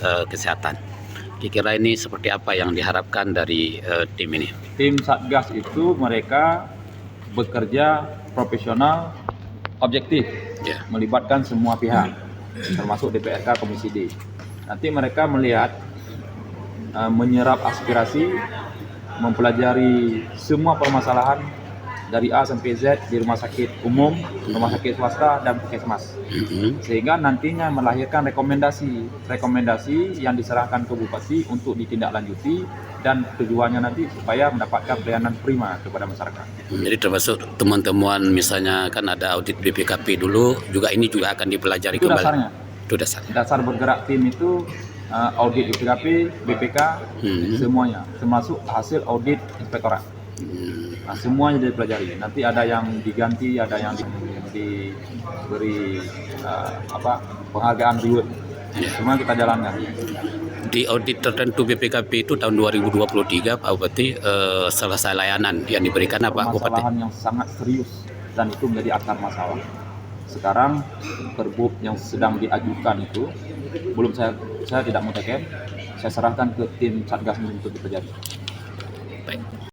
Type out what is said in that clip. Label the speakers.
Speaker 1: Kesehatan. Kira-kira ini seperti apa yang diharapkan dari tim ini?
Speaker 2: Tim Satgas itu mereka bekerja profesional, objektif, melibatkan semua pihak, termasuk DPRK Komisi D. Nanti mereka melihat, menyerap aspirasi, mempelajari semua permasalahan dari A sampai Z di rumah sakit umum, rumah sakit swasta, dan puskesmas. Sehingga nantinya melahirkan rekomendasi yang diserahkan ke Bupati untuk ditindaklanjuti, dan tujuannya nanti supaya mendapatkan pelayanan prima kepada masyarakat.
Speaker 1: Jadi termasuk teman-teman misalnya kan ada audit BPKP dulu, juga ini juga akan dipelajari
Speaker 2: Itu
Speaker 1: kembali.
Speaker 2: dasarnya.
Speaker 1: Itu dasarnya.
Speaker 2: Dasar bergerak tim itu audit BPKP, BPK, semuanya, termasuk hasil audit inspektorat. Nah, semuanya dipelajari. Nanti ada yang diganti, ada yang diberi penghargaan reward. Semua kita jalankan.
Speaker 1: Di audit tertentu BPKP itu tahun 2023 Pak Bupati, selesai layanan yang diberikan apa Bupati?
Speaker 2: Permasalahan yang sangat serius dan itu menjadi akar masalah. Sekarang perbub yang sedang diajukan itu belum saya tidak mau take, saya serahkan ke tim Satgas untuk dipelajari.
Speaker 1: Baik.